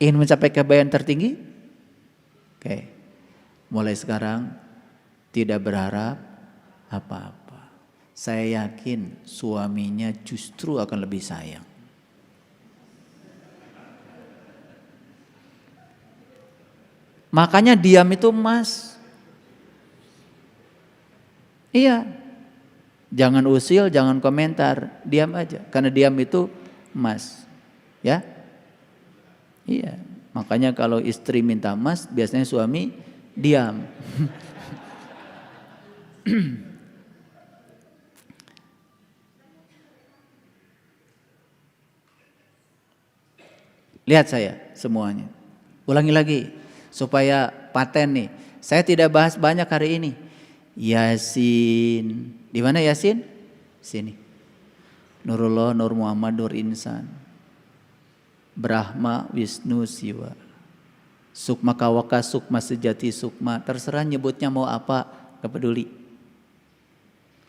Ingin mencapai kebaikan tertinggi? Oke. Mulai sekarang tidak berharap apa-apa. Saya yakin suaminya justru akan lebih sayang. Makanya diam itu emas. Iya. Jangan usil, jangan komentar, diam aja. Karena diam itu emas. Ya? Iya. Makanya kalau istri minta emas, biasanya suami diam. Lihat saya semuanya. Ulangi lagi supaya paten nih. Saya tidak bahas banyak hari ini. Yasin. Di mana Yasin? Sini. Nurullah, Nur Muhammad, Nur Insan. Brahma, Wisnu, Siwa. Sukma Kawaka, Sukma Sejati, Sukma. Terserah nyebutnya mau apa, gak peduli.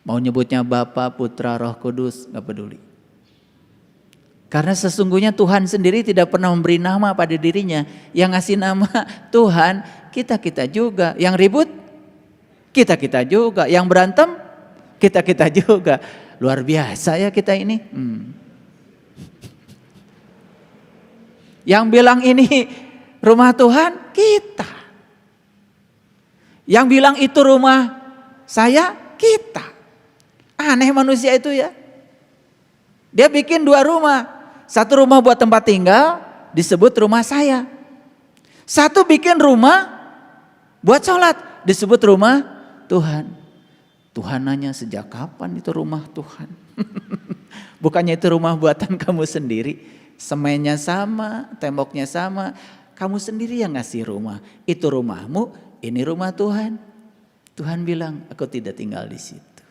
Mau nyebutnya Bapa, Putra, Roh Kudus, gak peduli. Karena sesungguhnya Tuhan sendiri tidak pernah memberi nama pada dirinya. Yang ngasih nama Tuhan, kita-kita juga. Yang ribut, kita-kita juga. Yang berantem, kita-kita juga. Luar biasa ya kita ini. Yang bilang ini rumah Tuhan, kita. Yang bilang itu rumah saya, kita. Aneh manusia itu ya. Dia bikin 2 rumah. Satu rumah buat tempat tinggal, disebut rumah saya. Satu bikin rumah buat sholat, disebut rumah Tuhan. Tuhan nanya, sejak kapan itu rumah Tuhan? Bukannya itu rumah buatan kamu sendiri. Semennya sama, temboknya sama. Kamu sendiri yang ngasih rumah. Itu rumahmu, ini rumah Tuhan. Tuhan bilang, aku tidak tinggal di situ.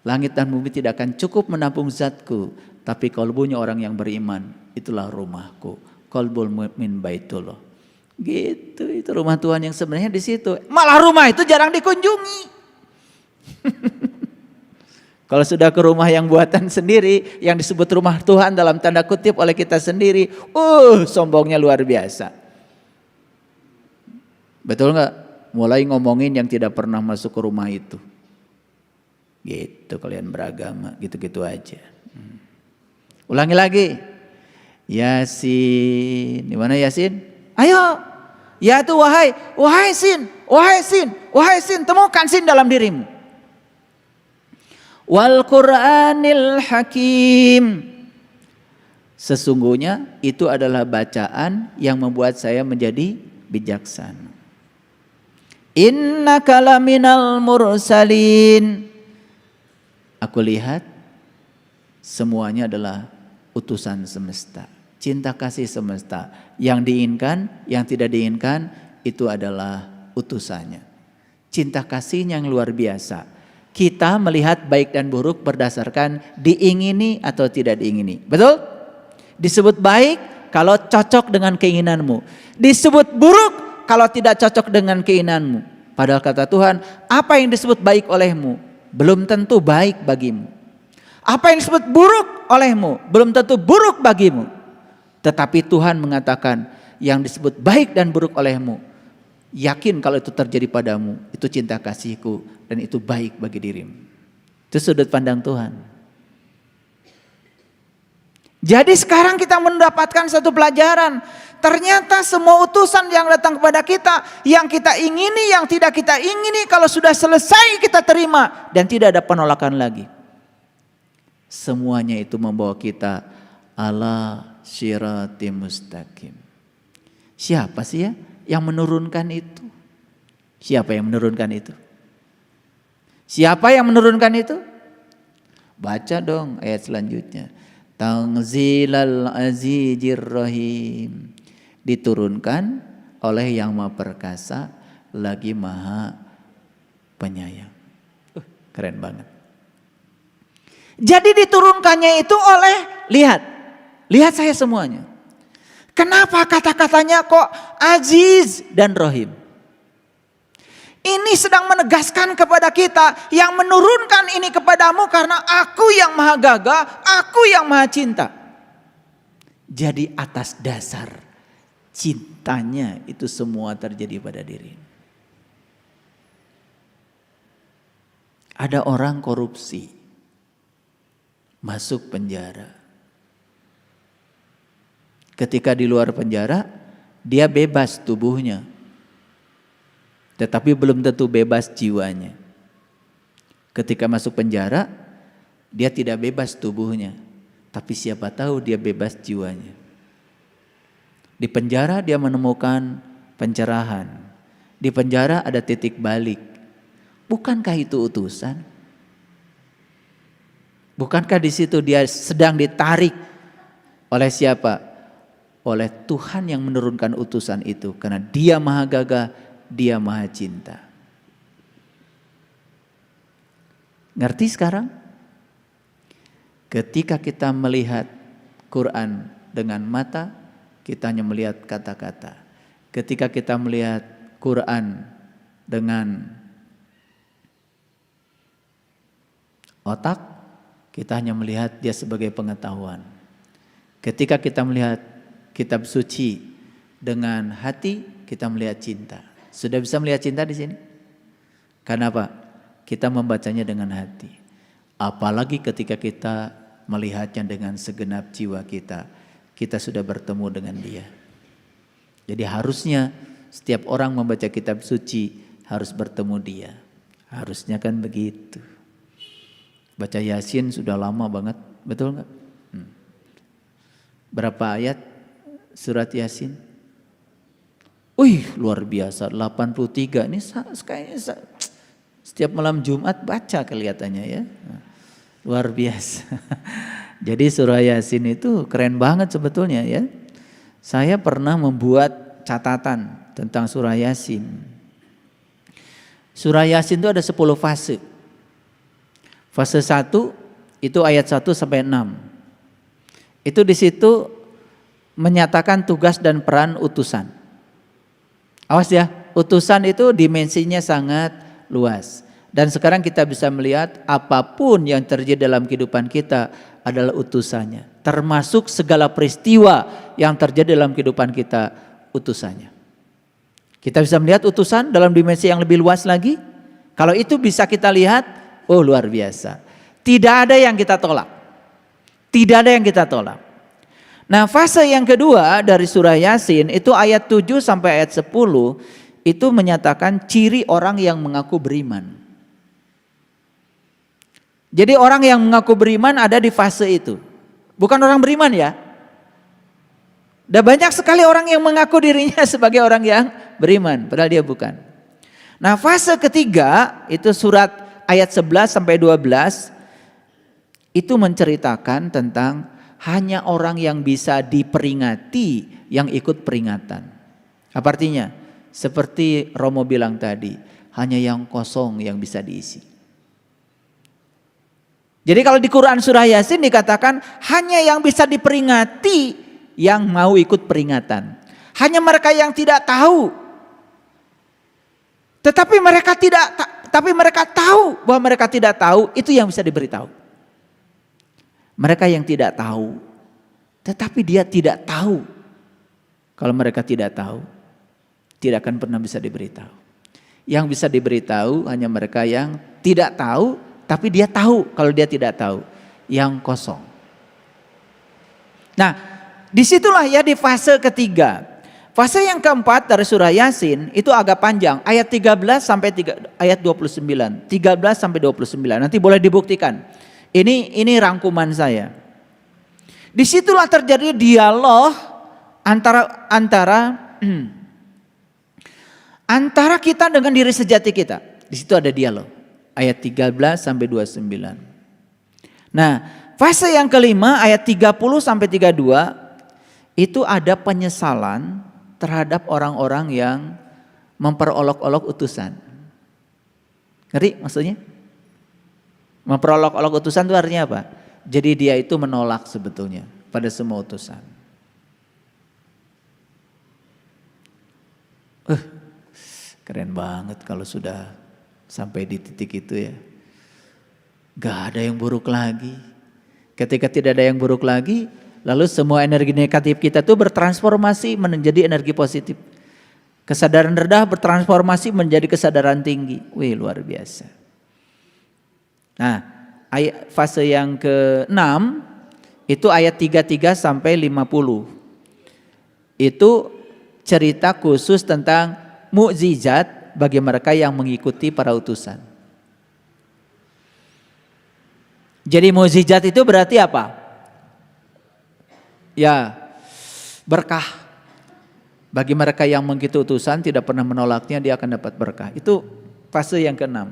Langit dan bumi tidak akan cukup menampung zatku, tapi kalbunya orang yang beriman, itulah rumahku. Qalbul mu'min baitullah. Gitu, itu rumah Tuhan yang sebenarnya di situ. Malah rumah itu jarang dikunjungi. Kalau sudah ke rumah yang buatan sendiri, yang disebut rumah Tuhan dalam tanda kutip oleh kita sendiri, sombongnya luar biasa. Betul nggak? Mulai ngomongin yang tidak pernah masuk ke rumah itu. Gitu kalian beragama, gitu-gitu aja. Ulangi lagi. Yasin. Di mana Yasin? Ayo. Ya itu wahai sin, wahai sin, wahai sin, temukan sin dalam dirimu. Wal Qur'anil Hakim. Sesungguhnya itu adalah bacaan yang membuat saya menjadi bijaksana. Innaka laminal mursalin. Aku lihat semuanya adalah utusan semesta. Cinta kasih semesta. Yang diinginkan, yang tidak diinginkan itu adalah utusannya. Cinta kasih yang luar biasa. Kita melihat baik dan buruk berdasarkan diingini atau tidak diingini. Betul? Disebut baik kalau cocok dengan keinginanmu. Disebut buruk kalau tidak cocok dengan keinginanmu. Padahal kata Tuhan, apa yang disebut baik olehmu belum tentu baik bagimu. Apa yang disebut buruk olehmu belum tentu buruk bagimu. Tetapi Tuhan mengatakan yang disebut baik dan buruk olehmu, yakin kalau itu terjadi padamu, itu cinta kasihku dan itu baik bagi dirimu. Itu sudut pandang Tuhan. Jadi sekarang kita mendapatkan satu pelajaran. Ternyata semua utusan yang datang kepada kita, yang kita ingini, yang tidak kita ingini, kalau sudah selesai kita terima dan tidak ada penolakan lagi. Semuanya itu membawa kita ala syiratim mustaqim. Siapa sih ya yang menurunkan itu? Siapa yang menurunkan itu? Siapa yang menurunkan itu? Baca dong ayat selanjutnya. Tanzilal azizir rahim. Diturunkan oleh yang maha perkasa lagi maha penyayang. Keren banget. Jadi diturunkannya itu oleh, lihat saya semuanya. Kenapa kata-katanya kok aziz dan rohim? Ini sedang menegaskan kepada kita, yang menurunkan ini kepadamu karena aku yang maha gagah, aku yang maha cinta. Jadi atas dasar cintanya itu semua terjadi pada diri. Ada orang korupsi, masuk penjara. Ketika di luar penjara, dia bebas tubuhnya. Tetapi belum tentu bebas jiwanya. Ketika masuk penjara, dia tidak bebas tubuhnya. Tapi siapa tahu dia bebas jiwanya. Di penjara dia menemukan pencerahan. Di penjara ada titik balik. Bukankah itu utusan? Bukankah di situ dia sedang ditarik oleh siapa? Oleh Tuhan yang menurunkan utusan itu. Karena dia maha gagah, dia maha cinta. Ngerti sekarang? Ketika kita melihat Quran dengan mata, kita hanya melihat kata-kata. Ketika kita melihat Quran dengan otak, kita hanya melihat dia sebagai pengetahuan. Ketika kita melihat kitab suci dengan hati, kita melihat cinta. Sudah bisa melihat cinta di sini? Karena apa? Kita membacanya dengan hati. Apalagi ketika kita melihatnya dengan segenap jiwa kita, kita sudah bertemu dengan dia. Jadi harusnya setiap orang membaca kitab suci harus bertemu dia. Harusnya kan begitu. Baca Yasin sudah lama banget, betul nggak? Berapa ayat surat Yasin? Wih, luar biasa, 83. Ini kayaknya setiap malam Jumat baca kelihatannya ya. Luar biasa. Jadi surah Yasin itu keren banget sebetulnya ya. Saya pernah membuat catatan tentang surah Yasin. Surah Yasin itu ada 10 fase. Fase 1 itu ayat 1 sampai 6. Itu di situ menyatakan tugas dan peran utusan. Awas ya, utusan itu dimensinya sangat luas. Dan sekarang kita bisa melihat apapun yang terjadi dalam kehidupan kita adalah utusannya. Termasuk segala peristiwa yang terjadi dalam kehidupan kita, utusannya. Kita bisa melihat utusan dalam dimensi yang lebih luas lagi. Kalau itu bisa kita lihat, oh luar biasa. Tidak ada yang kita tolak. Tidak ada yang kita tolak. Nah, fase yang kedua dari surah Yasin itu ayat 7 sampai ayat 10 itu menyatakan ciri orang yang mengaku beriman. Jadi orang yang mengaku beriman ada di fase itu. Bukan orang beriman ya. Dan banyak sekali orang yang mengaku dirinya sebagai orang yang beriman, padahal dia bukan. Nah, fase ketiga itu surat ayat 11 sampai 12 itu menceritakan tentang hanya orang yang bisa diperingati yang ikut peringatan. Apa artinya? Seperti Romo bilang tadi, hanya yang kosong yang bisa diisi. Jadi kalau di Quran surah Yasin dikatakan hanya yang bisa diperingati yang mau ikut peringatan. Hanya mereka yang tidak tahu. Tetapi mereka tahu bahwa mereka tidak tahu, itu yang bisa diberitahu. Mereka yang tidak tahu, tetapi dia tidak tahu. Kalau mereka tidak tahu, tidak akan pernah bisa diberitahu. Yang bisa diberitahu hanya mereka yang tidak tahu, tapi dia tahu kalau dia tidak tahu. Yang kosong. Nah, disitulah ya di fase ketiga. Fase yang keempat dari surah Yasin itu agak panjang. Ayat 13 sampai ayat 29. 13 sampai 29. Nanti boleh dibuktikan. Ini rangkuman saya. Disitulah terjadi dialog antara kita dengan diri sejati kita. Di situ ada dialog. Ayat 13 sampai 29. Nah, fase yang kelima ayat 30 sampai 32 itu ada penyesalan terhadap orang-orang yang memperolok-olok utusan. Ngerti maksudnya? Memperolok-olok utusan itu artinya apa? Jadi dia itu menolak sebetulnya pada semua utusan. Keren banget kalau sudah sampai di titik itu ya. Gak ada yang buruk lagi. Ketika tidak ada yang buruk lagi, Lalu semua energi negatif kita tuh bertransformasi menjadi energi positif. Kesadaran rendah bertransformasi menjadi kesadaran tinggi. Wih, luar biasa. Nah, fase yang ke-6 itu ayat 33 sampai 50. Itu cerita khusus tentang mukjizat bagi mereka yang mengikuti para utusan. Jadi mukjizat itu berarti apa? Ya, berkah. Bagi mereka yang mengikuti utusan tidak pernah menolaknya, dia akan dapat berkah. Itu fase yang ke-6.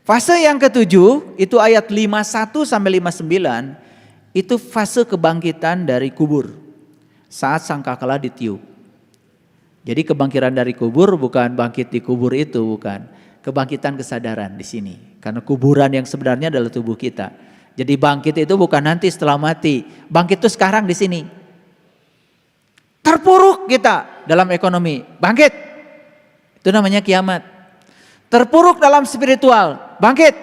Fase yang ke-7 itu ayat 51 sampai 59, itu fase kebangkitan dari kubur. Saat sangkakala ditiup. Jadi kebangkitan dari kubur bukan bangkit di kubur itu, bukan. Kebangkitan kesadaran di sini. Karena kuburan yang sebenarnya adalah tubuh kita. Jadi bangkit itu bukan nanti setelah mati. Bangkit itu sekarang di sini. Terpuruk kita dalam ekonomi, bangkit. Itu namanya kiamat. Terpuruk dalam spiritual, bangkit.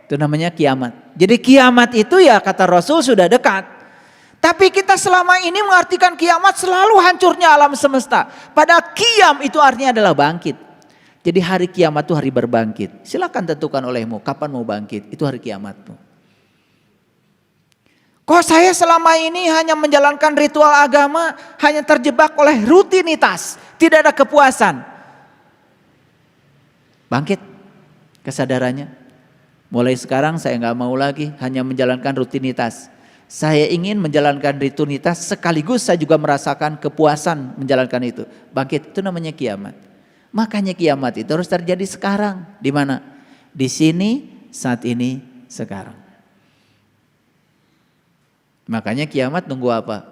Itu namanya kiamat. Jadi kiamat itu ya kata Rasul sudah dekat. Tapi kita selama ini mengartikan kiamat selalu hancurnya alam semesta. Padahal kiam itu artinya adalah bangkit. Jadi hari kiamat itu hari berbangkit. Silakan tentukan olehmu kapan mau bangkit. Itu hari kiamatmu. Kok saya selama ini hanya menjalankan ritual agama, hanya terjebak oleh rutinitas, tidak ada kepuasan. Bangkit kesadarannya. Mulai sekarang saya nggak mau lagi hanya menjalankan rutinitas. Saya ingin menjalankan rutinitas sekaligus saya juga merasakan kepuasan menjalankan itu. Bangkit, itu namanya kiamat. Makanya kiamat itu harus terjadi sekarang. Di mana? Di sini, saat ini, sekarang. Makanya kiamat nunggu apa?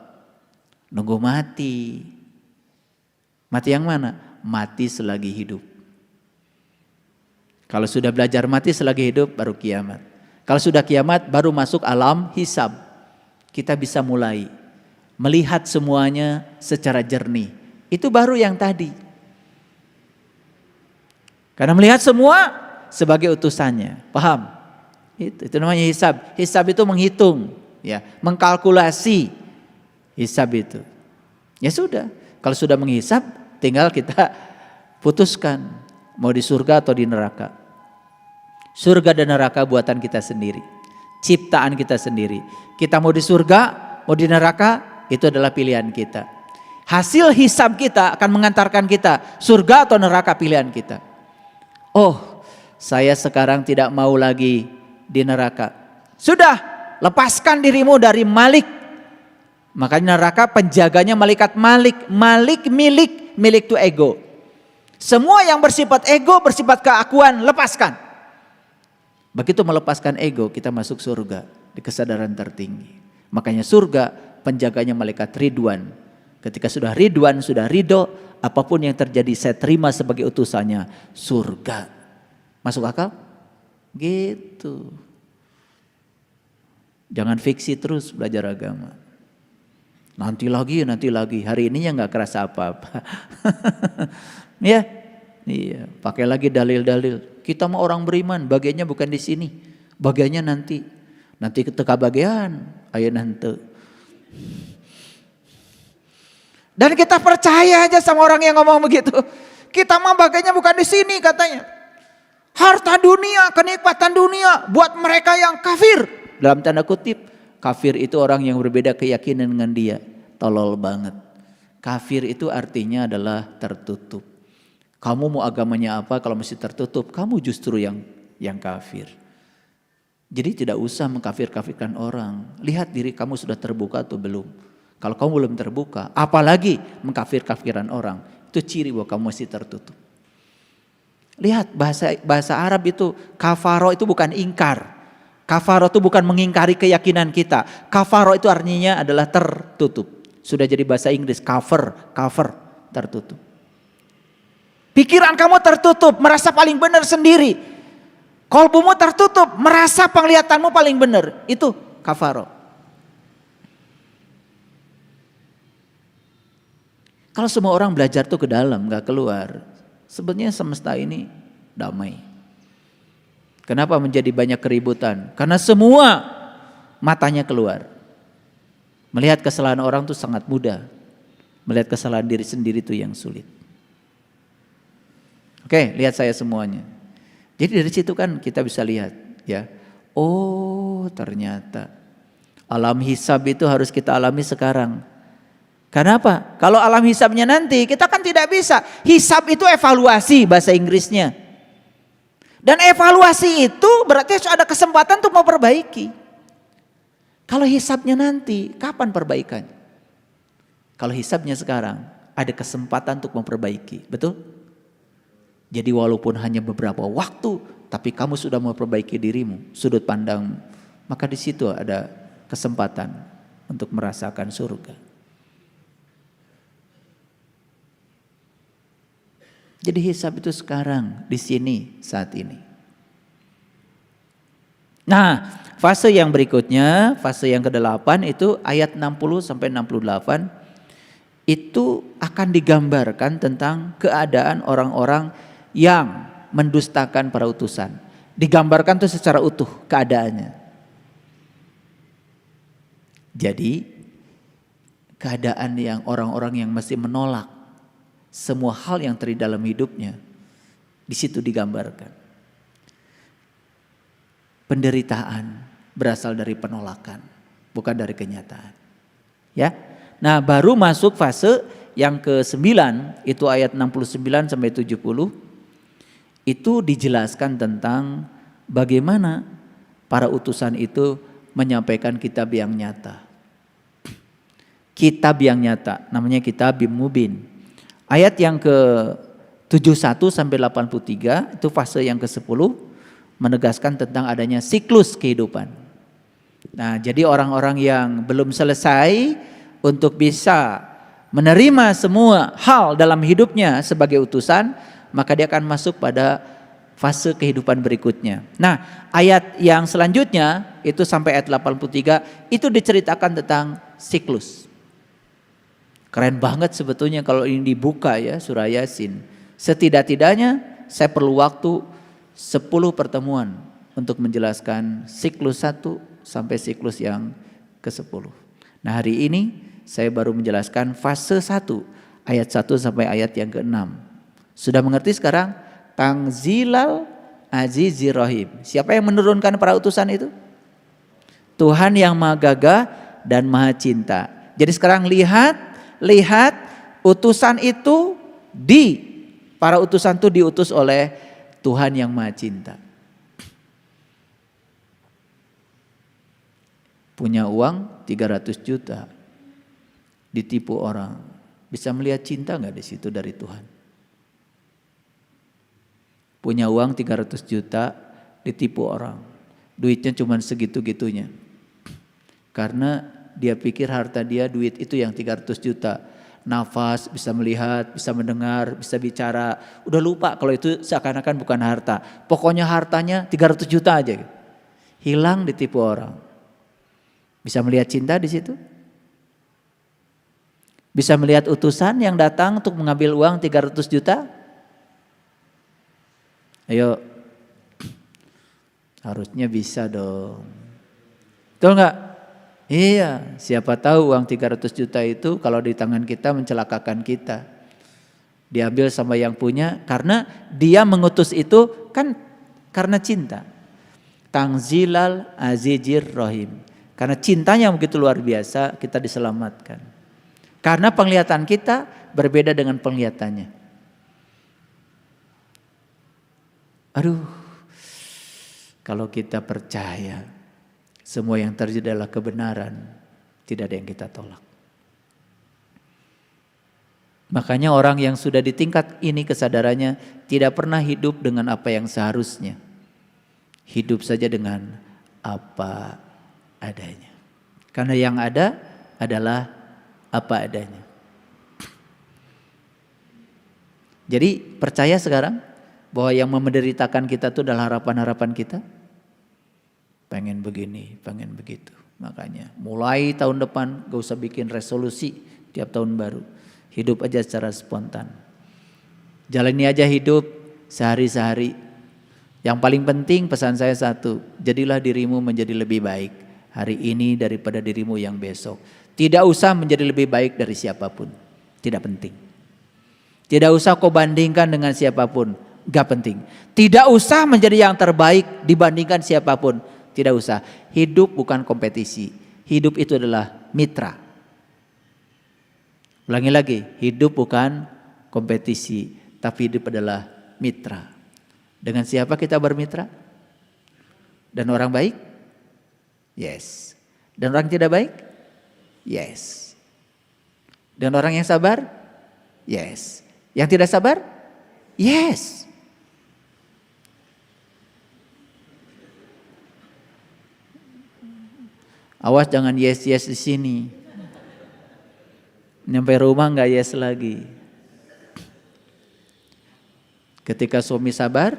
Nunggu mati. Mati yang mana? Mati selagi hidup. Kalau sudah belajar mati selagi hidup baru kiamat. Kalau sudah kiamat baru masuk alam hisab. Kita bisa mulai melihat semuanya secara jernih. Itu baru yang tadi. Karena melihat semua sebagai utusannya. Paham? Itu namanya hisab. Hisab itu menghitung. Ya, mengkalkulasi hisab itu. Ya sudah, kalau sudah menghisab tinggal kita putuskan mau di surga atau di neraka. Surga dan neraka buatan kita sendiri, ciptaan kita sendiri. Kita mau di surga, mau di neraka, itu adalah pilihan kita. Hasil hisab kita akan mengantarkan kita surga atau neraka, pilihan kita. Oh, saya sekarang tidak mau lagi di neraka. Sudah, lepaskan dirimu dari Malik. Makanya neraka penjaganya malaikat Malik. Malik milik itu ego. Semua yang bersifat ego, bersifat keakuan, lepaskan. Begitu melepaskan ego, kita masuk surga di kesadaran tertinggi. Makanya surga penjaganya malaikat Ridwan. Ketika sudah Ridwan, sudah ridho, apapun yang terjadi saya terima sebagai utusannya, surga. Masuk akal? Gitu. Jangan fiksi terus belajar agama. Nanti lagi. Hari ini ya nggak kerasa apa-apa. Ya, iya. Pakai lagi dalil-dalil. Kita mau orang beriman, bagiannya bukan di sini, bagiannya nanti. Nanti ketika bagian, ayo nanti. Dan kita percaya aja sama orang yang ngomong begitu. Kita mah bagiannya bukan di sini katanya. Harta dunia, kenikmatan dunia buat mereka yang kafir. Dalam tanda kutip, kafir itu orang yang berbeda keyakinan dengan dia. Tolol banget. Kafir itu artinya adalah tertutup. Kamu mau agamanya apa kalau masih tertutup? Kamu justru yang kafir. Jadi tidak usah mengkafir-kafirkan orang. Lihat diri kamu sudah terbuka atau belum. Kalau kamu belum terbuka, apalagi mengkafir-kafirkan orang. Itu ciri bahwa kamu masih tertutup. Lihat bahasa Arab itu, kafaro itu bukan ingkar. Kafaro itu bukan mengingkari keyakinan kita. Kafaro itu artinya adalah tertutup. Sudah jadi bahasa Inggris, cover, tertutup. Pikiran kamu tertutup, merasa paling benar sendiri. Kolbumu tertutup, merasa penglihatanmu paling benar. Itu kafaro. Kalau semua orang belajar tuh ke dalam, gak keluar. Sebenarnya semesta ini damai. Kenapa menjadi banyak keributan? Karena semua matanya keluar. Melihat kesalahan orang itu sangat mudah. Melihat kesalahan diri sendiri itu yang sulit. Oke, lihat saya semuanya. Jadi dari situ kan kita bisa lihat ya. Oh, ternyata alam hisab itu harus kita alami sekarang. Kenapa? Kalau alam hisabnya nanti kita kan tidak bisa. Hisab itu evaluasi bahasa Inggrisnya. Dan evaluasi itu berarti ada kesempatan untuk memperbaiki. Kalau hisabnya nanti, kapan perbaikannya? Kalau hisabnya sekarang, ada kesempatan untuk memperbaiki, betul? Jadi walaupun hanya beberapa waktu, tapi kamu sudah memperbaiki dirimu, sudut pandangmu, maka di situ ada kesempatan untuk merasakan surga. Jadi hisab itu sekarang, di sini, saat ini. Nah, fase yang berikutnya, fase yang ke-8 itu ayat 60 sampai 68 itu akan digambarkan tentang keadaan orang-orang yang mendustakan para utusan. Digambarkan itu secara utuh keadaannya. Jadi keadaan yang orang-orang yang masih menolak semua hal yang terjadi dalam hidupnya, di situ digambarkan. Penderitaan berasal dari penolakan, bukan dari kenyataan. Ya. Nah, baru masuk fase yang ke-9, itu ayat 69 sampai 70. Itu dijelaskan tentang bagaimana para utusan itu menyampaikan kitab yang nyata. Kitab yang nyata, namanya kitab Mubin. Ayat yang ke-71 sampai 83 itu fase yang ke-10. Menegaskan tentang adanya siklus kehidupan. Nah, jadi orang-orang yang belum selesai untuk bisa menerima semua hal dalam hidupnya sebagai utusan, maka dia akan masuk pada fase kehidupan berikutnya. Nah, ayat yang selanjutnya itu sampai ayat 83 itu diceritakan tentang siklus. Keren banget sebetulnya kalau ini dibuka ya surah Yasin. Setidak-tidaknya saya perlu waktu 10 pertemuan untuk menjelaskan siklus 1 sampai siklus yang ke-10. Nah, hari ini saya baru menjelaskan fase 1 ayat 1 sampai ayat yang ke-6. Sudah mengerti sekarang? Tangzilal Azizir Rahim. Siapa yang menurunkan para utusan itu? Tuhan yang Maha Gagah dan Maha Cinta. Jadi sekarang lihat utusan itu para utusan itu diutus oleh Tuhan yang Maha Cinta. Punya uang 300 juta. Ditipu orang. Bisa melihat cinta enggak di situ dari Tuhan? Punya uang 300 juta, ditipu orang. Duitnya cuma segitu-gitunya. Karena dia pikir harta dia duit itu yang 300 juta. Nafas, bisa melihat, bisa mendengar, bisa bicara. Udah lupa kalau itu seakan-akan bukan harta. Pokoknya hartanya 300 juta aja. Hilang ditipu orang. Bisa melihat cinta di situ? Bisa melihat utusan yang datang untuk mengambil uang 300 juta? Ayo. Harusnya bisa dong. Betul enggak? Iya, siapa tahu uang 300 juta itu kalau di tangan kita mencelakakan kita. Diambil sama yang punya karena dia mengutus itu kan karena cinta. Tangzilal Azizir Rahim. Karena cintanya begitu luar biasa kita diselamatkan. Karena penglihatan kita berbeda dengan penglihatannya. Aduh, kalau kita percaya semua yang terjadi adalah kebenaran, tidak ada yang kita tolak. Makanya orang yang sudah di tingkat ini kesadarannya tidak pernah hidup dengan apa yang seharusnya. Hidup saja dengan apa adanya. Karena yang ada adalah apa adanya. Jadi percaya sekarang bahwa yang menderitakan kita itu adalah harapan-harapan kita. Pengen begini, pengen begitu. Makanya mulai tahun depan gak usah bikin resolusi tiap tahun baru. Hidup aja secara spontan. Jalani aja hidup sehari-sehari. Yang paling penting pesan saya satu, jadilah dirimu menjadi lebih baik hari ini daripada dirimu yang besok. Tidak usah menjadi lebih baik dari siapapun. Tidak penting. Tidak usah kau bandingkan dengan siapapun. Gak penting. Tidak usah menjadi yang terbaik dibandingkan siapapun. Tidak usah. Hidup bukan kompetisi. Hidup itu adalah mitra. Ulangi lagi. Hidup bukan kompetisi. Tapi hidup adalah mitra. Dengan siapa kita bermitra? Dan orang baik? Yes. Dan orang tidak baik? Yes. Dan orang yang sabar? Yes. Yang tidak sabar? Yes. Awas jangan yes di sini. Nyampe rumah nggak yes lagi. Ketika suami sabar,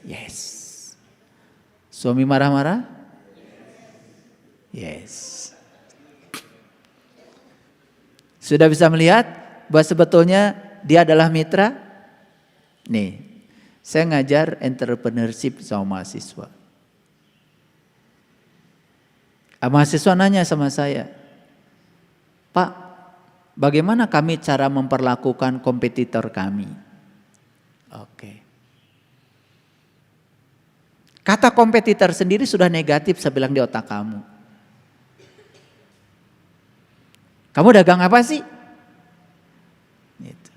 yes. Suami marah-marah, yes. Sudah bisa melihat bahwa sebetulnya dia adalah mitra? Nih, saya ngajar entrepreneurship sama mahasiswa. Mahasiswa nanya sama saya, Pak, bagaimana kami cara memperlakukan kompetitor kami? Oke. Kata kompetitor sendiri sudah negatif, saya bilang di otak kamu. Kamu dagang apa sih? Gitu.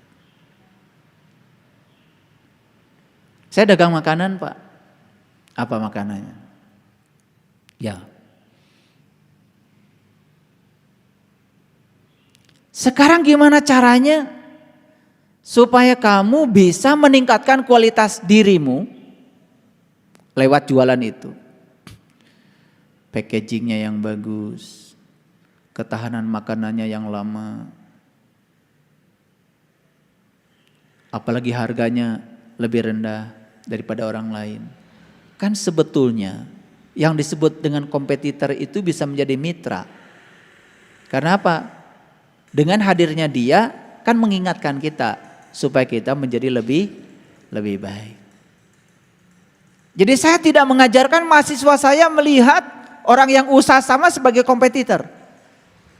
Saya dagang makanan, Pak. Apa makanannya? Ya. Sekarang gimana caranya supaya kamu bisa meningkatkan kualitas dirimu lewat jualan itu? Packagingnya yang bagus, ketahanan makanannya yang lama, apalagi harganya lebih rendah daripada orang lain. Kan sebetulnya yang disebut dengan kompetitor itu bisa menjadi mitra. Karena apa? Dengan hadirnya dia kan mengingatkan kita supaya kita menjadi lebih baik. Jadi saya tidak mengajarkan mahasiswa saya melihat orang yang usaha sama sebagai kompetitor.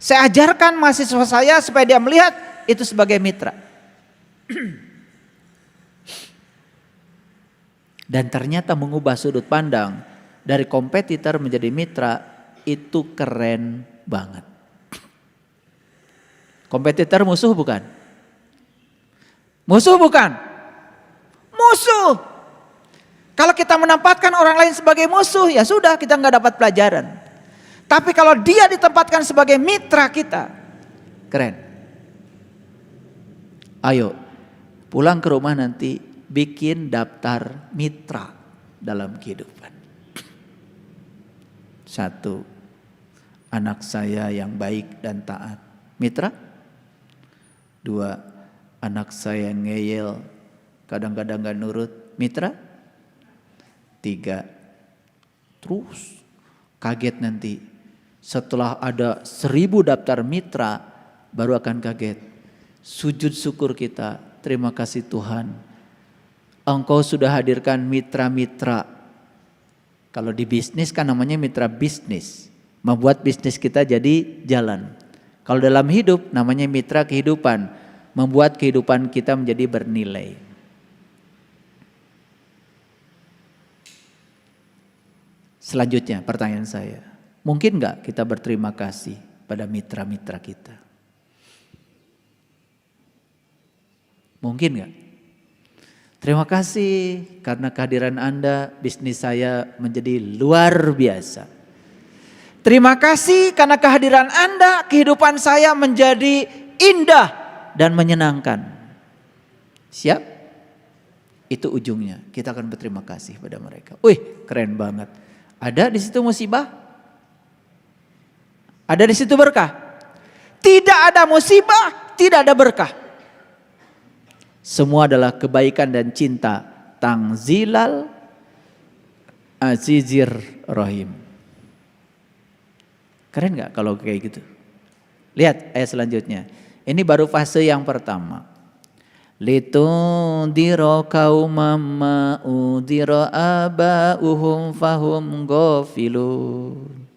Saya ajarkan mahasiswa saya supaya dia melihat itu sebagai mitra. Dan ternyata mengubah sudut pandang dari kompetitor menjadi mitra itu keren banget. Kompetitor musuh bukan? Musuh bukan? Musuh. Kalau kita menempatkan orang lain sebagai musuh, ya sudah, kita nggak dapat pelajaran. Tapi kalau dia ditempatkan sebagai mitra kita, keren. Ayo, pulang ke rumah nanti bikin daftar mitra dalam kehidupan. 1, anak saya yang baik dan taat, mitra. 2, anak saya ngeyel, kadang-kadang gak nurut, mitra. 3, terus kaget nanti setelah ada 1000 daftar mitra baru akan kaget. Sujud syukur kita, terima kasih Tuhan, Engkau sudah hadirkan mitra-mitra. Kalau di bisnis kan namanya mitra bisnis, membuat bisnis kita jadi jalan. Kalau dalam hidup namanya mitra kehidupan, membuat kehidupan kita menjadi bernilai. Selanjutnya pertanyaan saya, mungkin gak kita berterima kasih pada mitra-mitra kita? Mungkin gak? Terima kasih karena kehadiran Anda, bisnis saya menjadi luar biasa. Terima kasih karena kehadiran Anda, kehidupan saya menjadi indah dan menyenangkan. Siap? Itu ujungnya. Kita akan berterima kasih pada mereka. Wih, keren banget. Ada di situ musibah? Ada di situ berkah? Tidak ada musibah, tidak ada berkah. Semua adalah kebaikan dan cinta. Tangzilal Azizir Rahim. Keren gak kalau kayak gitu? Lihat ayat selanjutnya. Ini baru fase yang pertama. Litundiro qaumam ma udira aba'uhum fahum ghafilun.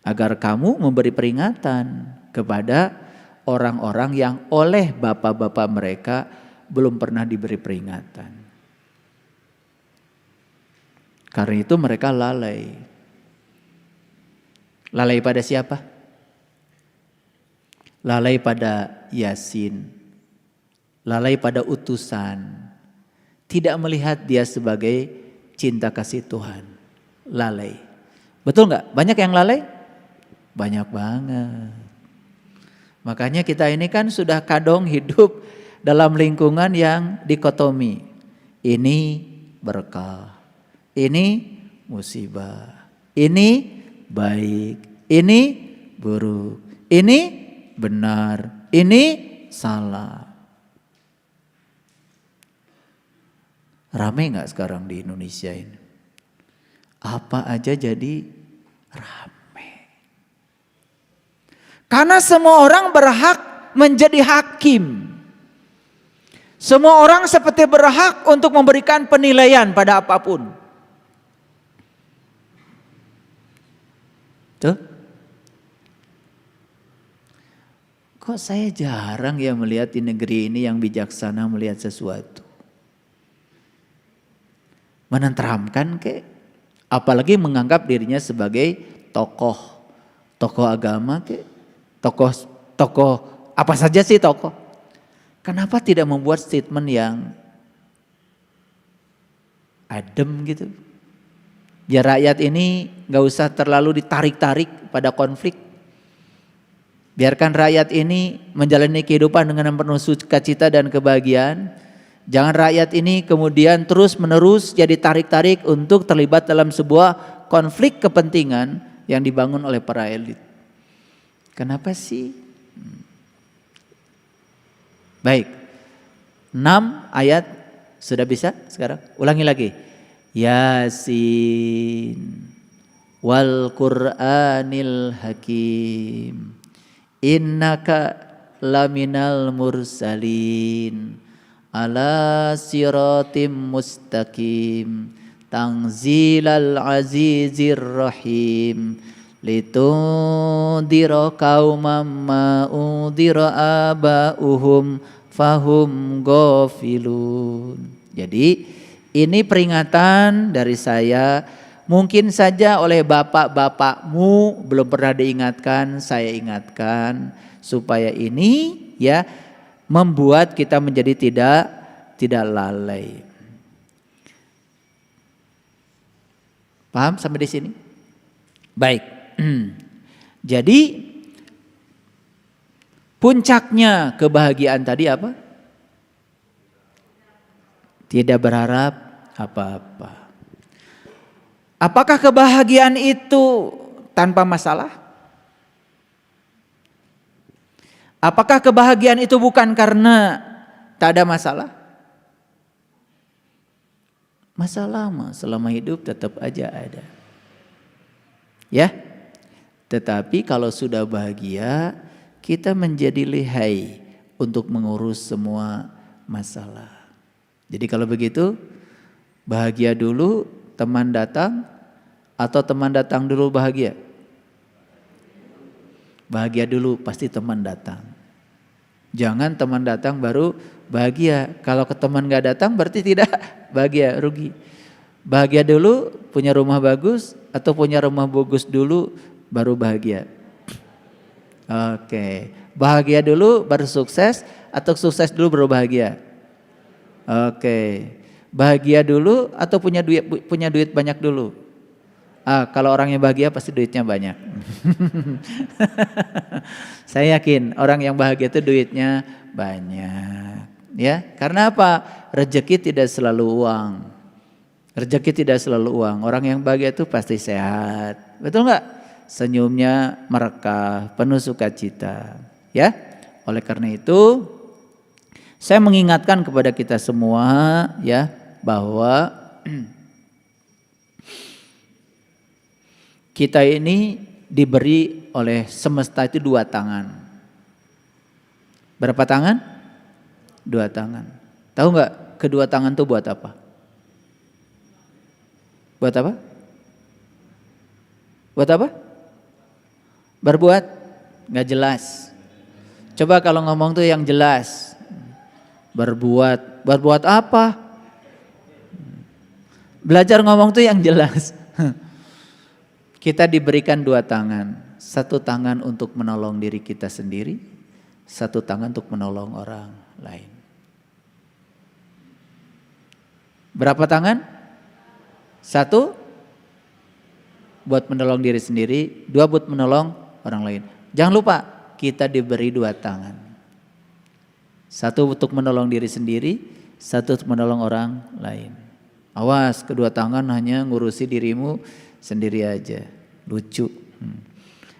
agar kamu memberi peringatan kepada orang-orang yang oleh bapak-bapak mereka belum pernah diberi peringatan. Karena itu mereka lalai. Lalai pada siapa? Lalai pada Yasin. Lalai pada utusan. Tidak melihat dia sebagai cinta kasih Tuhan. Lalai. Betul nggak? Banyak yang lalai? Banyak banget. Makanya kita ini kan sudah kadung hidup dalam lingkungan yang dikotomi. Ini berkah, ini musibah, ini baik, ini buruk, ini benar, ini salah. Rame nggak sekarang di Indonesia ini? Apa aja jadi rame. Karena semua orang berhak menjadi hakim. Semua orang seperti berhak untuk memberikan penilaian pada apapun. Tuh. Kok saya jarang ya melihat di negeri ini yang bijaksana melihat sesuatu. Menenteramkan kek. Apalagi menganggap dirinya sebagai tokoh agama kek. Tokoh apa saja sih tokoh. Kenapa tidak membuat statement yang adem gitu? Biar rakyat ini gak usah terlalu ditarik-tarik pada konflik. Biarkan rakyat ini menjalani kehidupan dengan penuh sukacita dan kebahagiaan. Jangan rakyat ini kemudian terus-menerus jadi tarik-tarik untuk terlibat dalam sebuah konflik kepentingan yang dibangun oleh para elit. Kenapa sih? Baik, 6 ayat sudah bisa sekarang? Ulangi lagi. Yasin wal Qur'anil Hakim innaka laminal mursalin ala siratim mustaqim tanzilal azizir rahim litundira qauman ma undira aba'uhum fahum ghafilun. Jadi ini peringatan dari saya. Mungkin saja oleh bapak-bapakmu belum pernah diingatkan, saya ingatkan supaya ini ya membuat kita menjadi tidak lalai. Paham sampai di sini? Baik. Jadi puncaknya kebahagiaan tadi apa? Tidak berharap apa-apa. Apakah kebahagiaan itu tanpa masalah? Apakah kebahagiaan itu bukan karena tak ada masalah? Masalah mah selama hidup tetap aja ada. Ya. Tetapi kalau sudah bahagia, kita menjadi lihai untuk mengurus semua masalah. Jadi kalau begitu, bahagia dulu, teman datang, atau teman datang dulu bahagia? Bahagia dulu, pasti teman datang. Jangan teman datang baru bahagia. Kalau ke teman gak datang berarti tidak bahagia, rugi. Bahagia dulu, punya rumah bagus, atau punya rumah bagus dulu, baru bahagia. Oke, bahagia dulu baru sukses, atau sukses dulu baru bahagia? Oke, bahagia dulu atau punya duit banyak dulu? Kalau orang yang bahagia pasti duitnya banyak. Saya yakin orang yang bahagia itu duitnya banyak. Ya, karena apa? Rezeki tidak selalu uang. Rezeki tidak selalu uang. Orang yang bahagia itu pasti sehat. Betul nggak? Senyumnya merekah, penuh sukacita. Ya, oleh karena itu saya mengingatkan kepada kita semua ya bahwa kita ini diberi oleh semesta itu 2 tangan. Berapa tangan? 2 tangan. Tahu nggak kedua tangan itu buat apa? Buat apa? Buat apa? Berbuat nggak jelas. Coba kalau ngomong tuh yang jelas. Berbuat apa? Belajar ngomong tuh yang jelas. Kita diberikan 2 tangan. 1 tangan untuk menolong diri kita sendiri, 1 tangan untuk menolong orang lain. Berapa tangan? 1 buat menolong diri sendiri, 2 buat menolong orang lain. Jangan lupa, kita diberi 2 tangan. 1 untuk menolong diri sendiri, 1 untuk menolong orang lain. Awas, kedua tangan hanya ngurusi dirimu sendiri aja. Lucu.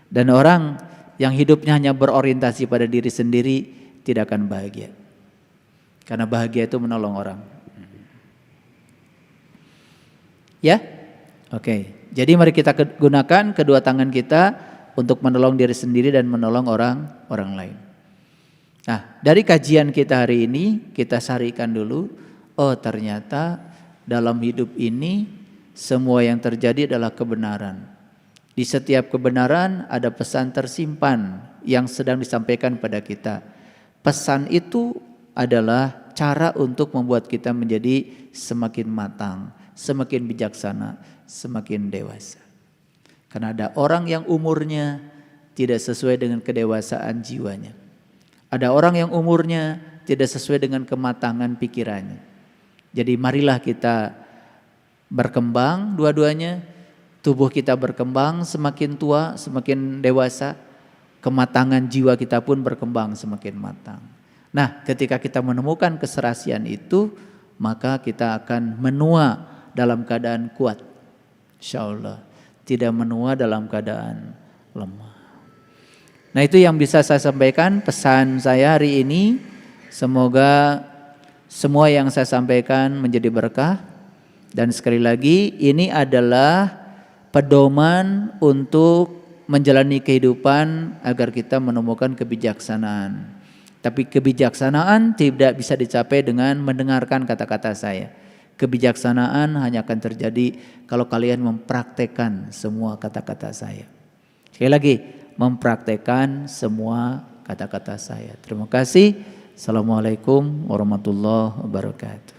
Dan orang yang hidupnya hanya berorientasi pada diri sendiri tidak akan bahagia. Karena bahagia itu menolong orang. Ya? Oke. Jadi mari kita gunakan kedua tangan kita untuk menolong diri sendiri dan menolong orang lain. Nah, dari kajian kita hari ini kita sarikan dulu, oh ternyata dalam hidup ini semua yang terjadi adalah kebenaran. Di setiap kebenaran ada pesan tersimpan yang sedang disampaikan pada kita. Pesan itu adalah cara untuk membuat kita menjadi semakin matang, semakin bijaksana, semakin dewasa. Karena ada orang yang umurnya tidak sesuai dengan kedewasaan jiwanya. Ada orang yang umurnya tidak sesuai dengan kematangan pikirannya. Jadi marilah kita berkembang dua-duanya. Tubuh kita berkembang semakin tua, semakin dewasa. Kematangan jiwa kita pun berkembang semakin matang. Nah, ketika kita menemukan keserasian itu, maka kita akan menua dalam keadaan kuat. Insyaallah, tidak menua dalam keadaan lemah. Nah, itu yang bisa saya sampaikan, pesan saya hari ini. Semoga semua yang saya sampaikan menjadi berkah. Dan sekali lagi, ini adalah pedoman untuk menjalani kehidupan agar kita menemukan kebijaksanaan. Tapi kebijaksanaan tidak bisa dicapai dengan mendengarkan kata-kata saya. Kebijaksanaan hanya akan terjadi kalau kalian mempraktekkan semua kata-kata saya. Sekali lagi, mempraktekkan semua kata-kata saya. Terima kasih. Assalamualaikum warahmatullahi wabarakatuh.